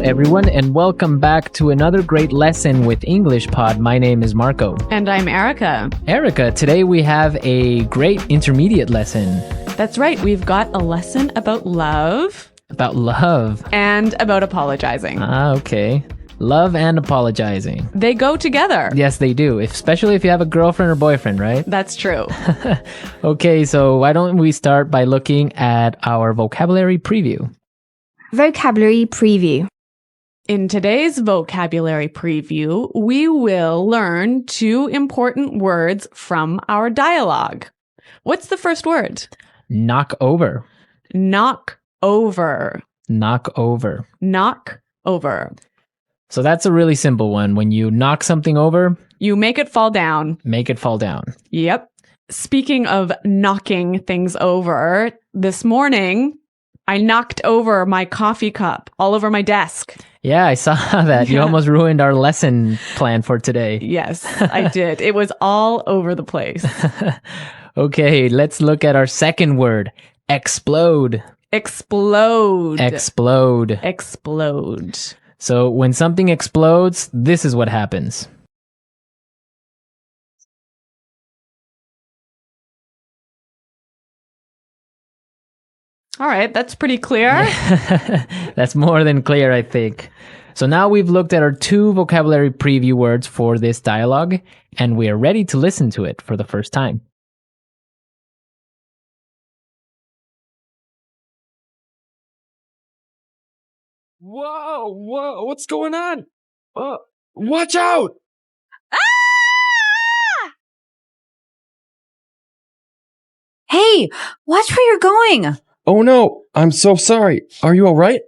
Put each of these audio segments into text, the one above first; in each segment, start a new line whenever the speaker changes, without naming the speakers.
everyone, and welcome back to another great lesson with English Pod. My name is Marco.
And I'm Erica.
Erica, today we have a great intermediate lesson.
That's right. We've got a lesson about love.
About love.
And about apologizing.
Okay. Love and apologizing.
They go together.
Yes, they do, especially if you have a girlfriend or boyfriend, right?
That's true.
Okay, so why don't we start by looking at our vocabulary preview?
Vocabulary preview.
In today's vocabulary preview, we will learn 2 important words from our dialogue. What's the first word?
Knock over.
Knock over.
Knock over.
Knock over.
So that's a really simple one. When you knock something over,
You make it fall down.
make it fall down.
Yep. Speaking of knocking things over, this morning, I knocked over my coffee cup all over my desk.
Yeah, I saw that. You
Yeah.
almost ruined our lesson plan for today.
Yes, I did. It was all over the place.
Okay, let's look at our second word. Explode.
Explode.
Explode.
Explode.
So when something explodes, this is what happens.
All right, that's pretty clear.
That's more than clear, I think. So now we've looked at our 2 vocabulary preview words for this dialogue, and we are ready to listen to it for the first time.
Whoa, what's going on? Watch out!
Hey, watch where you're going.
Oh no, I'm so sorry. Are you alright?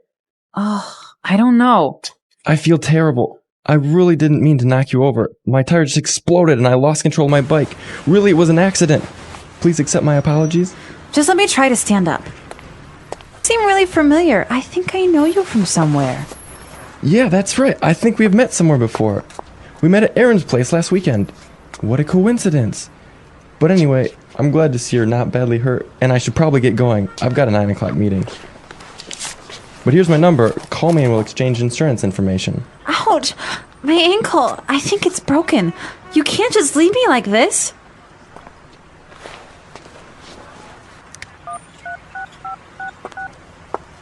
Oh, I don't know.
I feel terrible. I really didn't mean to knock you over. My tire just exploded and I lost control of my bike. Really, it was an accident. Please accept my apologies.
Just let me try to stand up. You seem really familiar. I think I know you from somewhere.
Yeah, that's right. I think we've met somewhere before. We met at Aaron's place last weekend. What a coincidence. But anyway, I'm glad to see you're not badly hurt, and I should probably get going. I've got a 9 o'clock meeting. But here's my number. Call me and we'll exchange insurance information.
Ouch! My ankle. I think it's broken. You can't just leave me like this.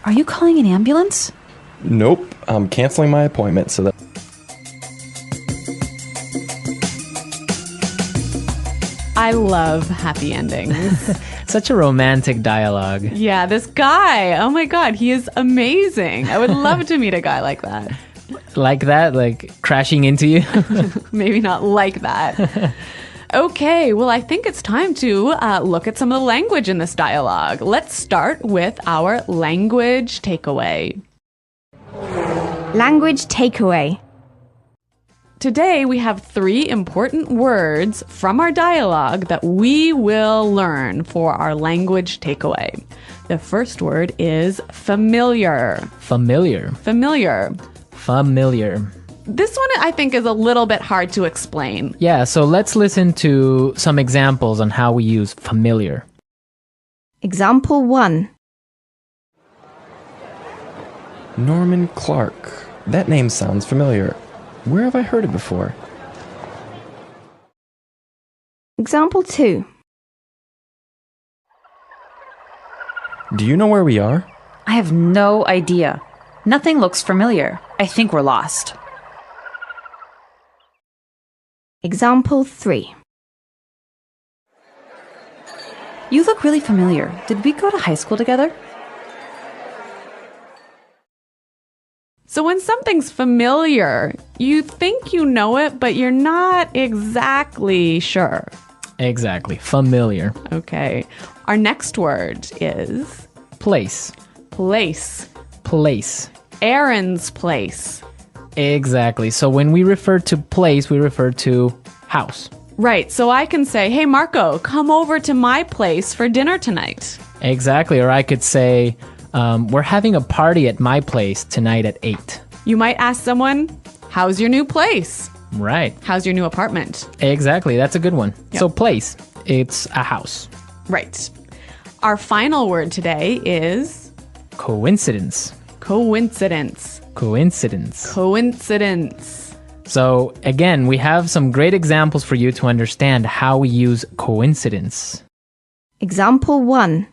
Are you calling an ambulance?
Nope, I'm canceling my appointment so that...
I love happy endings.
Such a romantic dialogue.
Yeah, this guy. Oh my God, he is amazing. I would love to meet a guy like that.
Like that, like crashing into you.
Maybe not like that. Okay, well, I think it's time to look at some of the language in this dialogue. Let's start with our language takeaway.
Language takeaway.
Today, we have 3 important words from our dialogue that we will learn for our language takeaway. The first word is familiar.
Familiar.
Familiar.
Familiar.
This one, I think, is a little bit hard to explain.
Yeah, so let's listen to some examples on how we use familiar.
Example 1.
Norman Clark. That name sounds familiar. Where have I heard it before?
Example 2.
Do you know where we are?
I have no idea. Nothing looks familiar. I think we're lost.
Example 3.
You look really familiar. Did we go to high school together?
So when something's familiar, you think you know it, but you're not exactly sure.
Exactly. Familiar.
Okay. Our next word is
Place.
place.
Place.
Aaron's place.
Exactly. So when we refer to place, we refer to house.
Right. So I can say, hey, Marco, come over to my place for dinner tonight.
Exactly. Or I could say, we're having a party at my place tonight at 8.
You might ask someone, how's your new place?
Right.
How's your new apartment?
Exactly. That's a good one.
Yep.
So place, it's a house.
Right. Our final word today is
Coincidence.
coincidence.
Coincidence.
Coincidence.
So again, we have some great examples for you to understand how we use coincidence.
Example 1.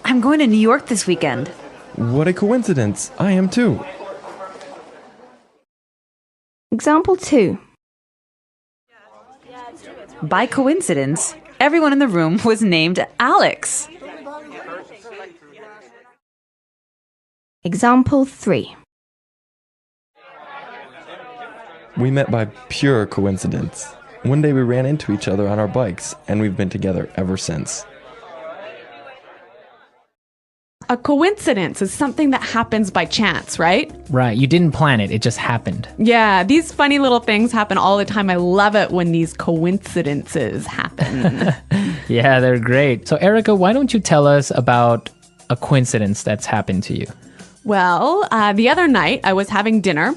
I'm going to New York this weekend.
What a coincidence. I am too.
Example 2.
By coincidence, everyone in the room was named Alex.
Example 3.
We met by pure coincidence. One day we ran into each other on our bikes, and we've been together ever since.
A coincidence is something that happens by chance, right?
Right, you didn't plan it, it just happened.
Yeah, these funny little things happen all the time. I love it when these coincidences happen.
Yeah, they're great. So Erica, why don't you tell us about a coincidence that's happened to you?
Well, the other night I was having dinner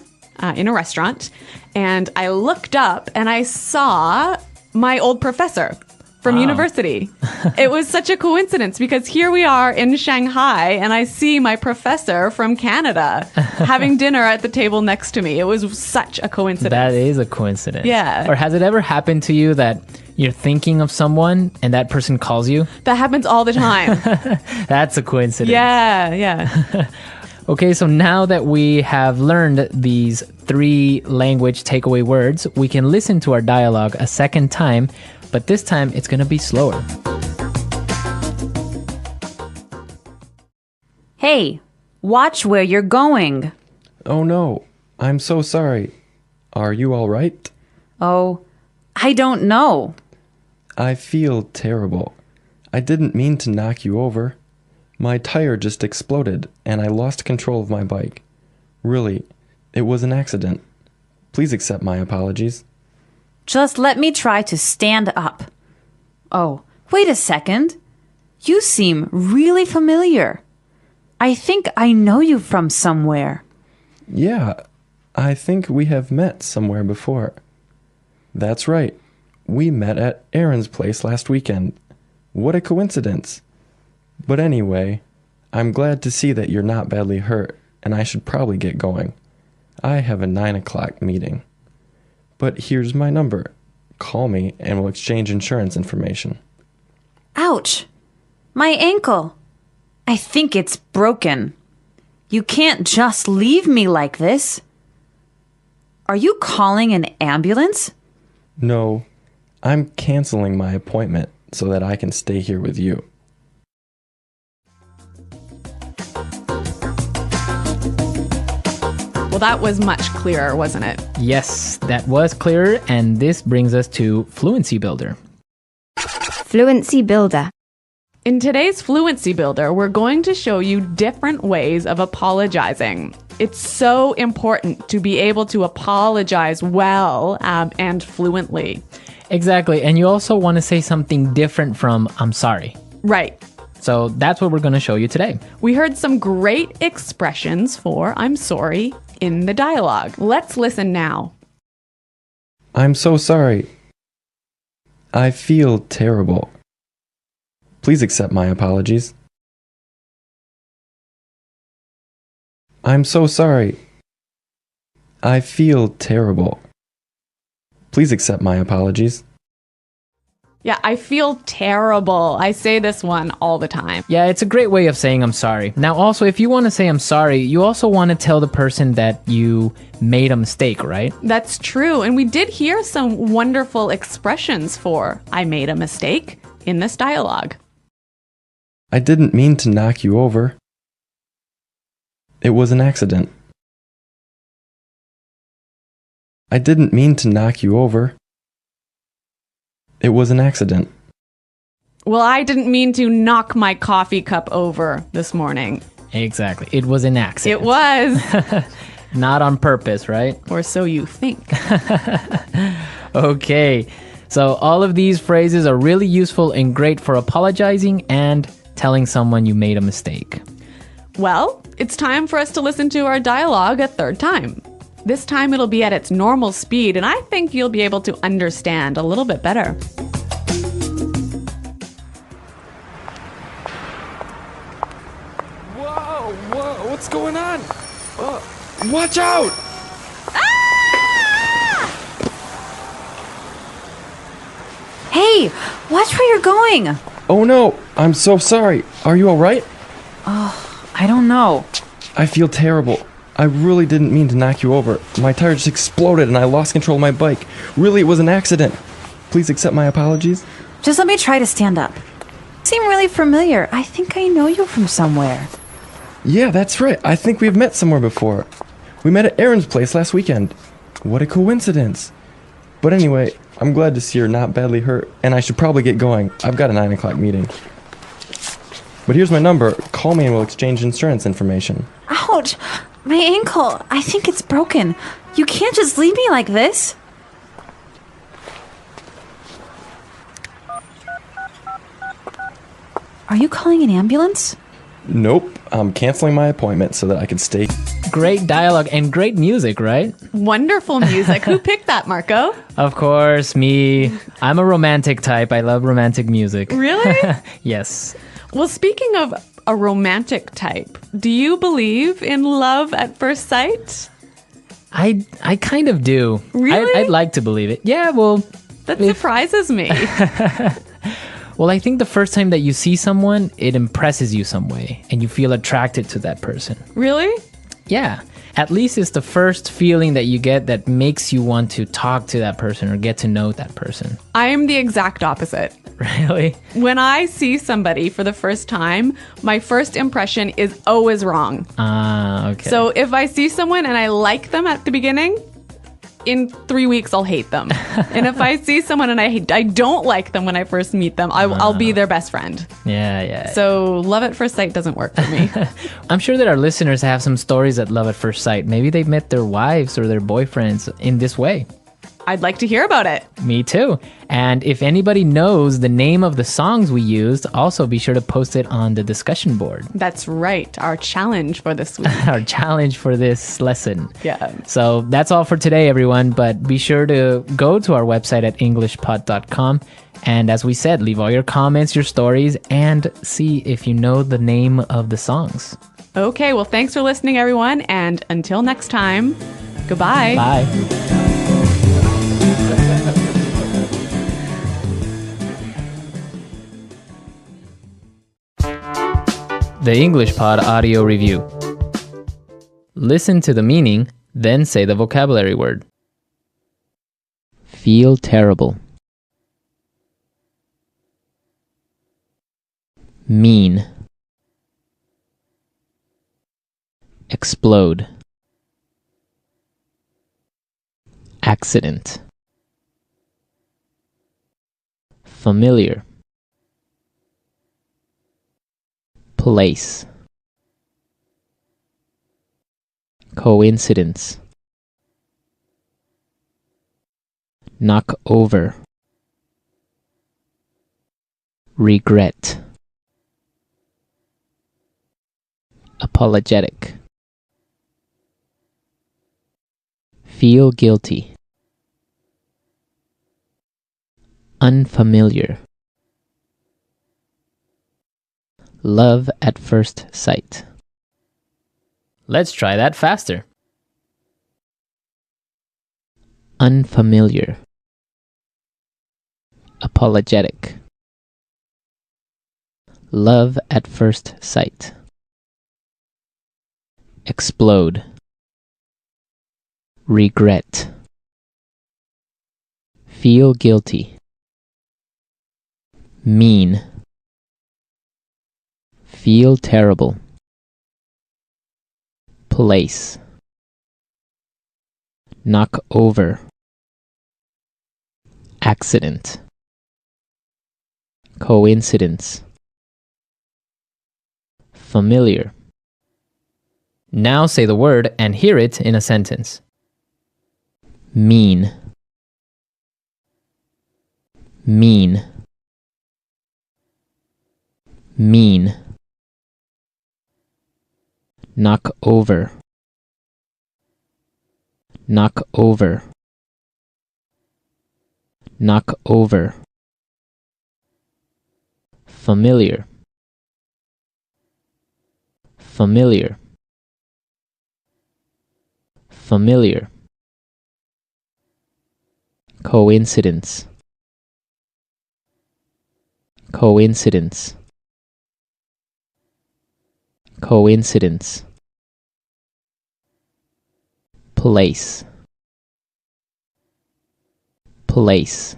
in a restaurant, and I looked up and I saw my old professor from university. It was such a coincidence because here we are in Shanghai and I see my professor from Canada having dinner at the table next to me. It was such a coincidence.
That is a coincidence.
Yeah.
Or has it ever happened to you that you're thinking of someone and that person calls you?
That happens all the time.
That's a coincidence.
Yeah.
Okay, so now that we have learned these 3 language takeaway words, we can listen to our dialogue a second time, but this time it's going to be slower.
Hey, watch where you're going.
Oh no, I'm so sorry. Are you all right?
Oh, I don't know.
I feel terrible. I didn't mean to knock you over. My tire just exploded and I lost control of my bike. Really, it was an accident. Please accept my apologies.
Just let me try to stand up. Oh, wait a second. You seem really familiar. I think I know you from somewhere.
Yeah, I think we have met somewhere before. That's right. We met at Aaron's place last weekend. What a coincidence. But anyway, I'm glad to see that you're not badly hurt, and I should probably get going. I have a 9 o'clock meeting. But here's my number. Call me and we'll exchange insurance information.
Ouch! My ankle. I think it's broken. You can't just leave me like this. Are you calling an ambulance?
No, I'm canceling my appointment so that I can stay here with you.
Well, that was much clearer, wasn't it?
Yes, that was clearer, and this brings us to Fluency Builder.
Fluency Builder.
In today's Fluency Builder, we're going to show you different ways of apologizing. It's so important to be able to apologize well and fluently.
Exactly, and you also want to say something different from I'm sorry.
Right.
So that's what we're going to show you today.
We heard some great expressions for I'm sorry in the dialogue. Let's listen now.
I'm so sorry. I feel terrible. Please accept my apologies. I'm so sorry. I feel terrible. Please accept my apologies.
Yeah, I feel terrible. I say this one all the time.
Yeah, it's a great way of saying I'm sorry. Now, also, if you want to say I'm sorry, you also want to tell the person that you made a mistake, right?
That's true. And we did hear some wonderful expressions for I made a mistake in this dialogue.
I didn't mean to knock you over. It was an accident. I didn't mean to knock you over. It was an accident.
Well, I didn't mean to knock my coffee cup over this morning.
Exactly. It was an accident.
It was.
Not on purpose, right?
Or so you think.
Okay. So all of these phrases are really useful and great for apologizing and telling someone you made a mistake.
Well, it's time for us to listen to our dialogue a third time. This time it'll be at its normal speed, and I think you'll be able to understand a little bit better.
Whoa, What's going on? Watch out!
Hey, watch where you're going.
Oh no, I'm so sorry. Are you alright?
I don't know.
I feel terrible. I really didn't mean to knock you over. My tire just exploded and I lost control of my bike. Really, it was an accident. Please accept my apologies.
Just let me try to stand up. You seem really familiar. I think I know you from somewhere.
Yeah, that's right. I think we've met somewhere before. We met at Aaron's place last weekend. What a coincidence. But anyway, I'm glad to see you're not badly hurt, and I should probably get going. I've got a 9 o'clock meeting. But here's my number. Call me and we'll exchange insurance information.
Ouch! My ankle. I think it's broken. You can't just leave me like this. Are you calling an ambulance?
Nope, I'm canceling my appointment so that I can stay.
Great dialogue and great music, right?
Wonderful music. Who picked that, Marco?
Of course, me. I'm a romantic type. I love romantic music.
Really?
Yes.
Well, speaking of a romantic type, do you believe in love at first sight?
I kind of do.
Really?
I'd like to believe it. Yeah, well,
That surprises me.
well, I think the first time that you see someone, it impresses you some way and you feel attracted to that person.
Really?
Yeah. At least it's the first feeling that you get that makes you want to talk to that person or get to know that person.
I am the exact opposite.
Really?
When I see somebody for the first time, my first impression is always wrong.
Ah, okay.
So if I see someone and I like them at the beginning, in 3 weeks I'll hate them. And if I see someone and I don't like them when I first meet them, I'll be their best friend.
Yeah.
So love at first sight doesn't work for me.
I'm sure that our listeners have some stories at love at first sight. Maybe they met their wives or their boyfriends in this way.
I'd like to hear about it.
Me too. And if anybody knows the name of the songs we used, also be sure to post it on the discussion board.
That's right. Our challenge for this week.
Our challenge for this lesson.
Yeah.
So that's all for today, everyone. But be sure to go to our website at englishpod.com. And as we said, leave all your comments, your stories, and see if you know the name of the songs.
Okay. Well, thanks for listening, everyone. And until next time, goodbye.
Bye. The English Pod Audio Review. Listen to the meaning, then say the vocabulary word. Feel terrible. Mean. Explode. Accident. Familiar. Place. Coincidence. Knock over. Regret. Apologetic. Feel guilty. Unfamiliar. Love at first sight. Let's try that faster. Unfamiliar. Apologetic. Love at first sight. Explode. Regret. Feel guilty. Mean. Feel terrible. Place. Knock over. Accident. Coincidence. Familiar. Now say the word and hear it in a sentence. Mean. Mean. Mean. Knock over. Knock over. Knock over. Familiar. Familiar. familiar. Coincidence. Coincidence. Coincidence. Place. Place.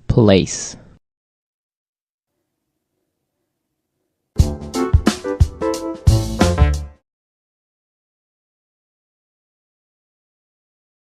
Place.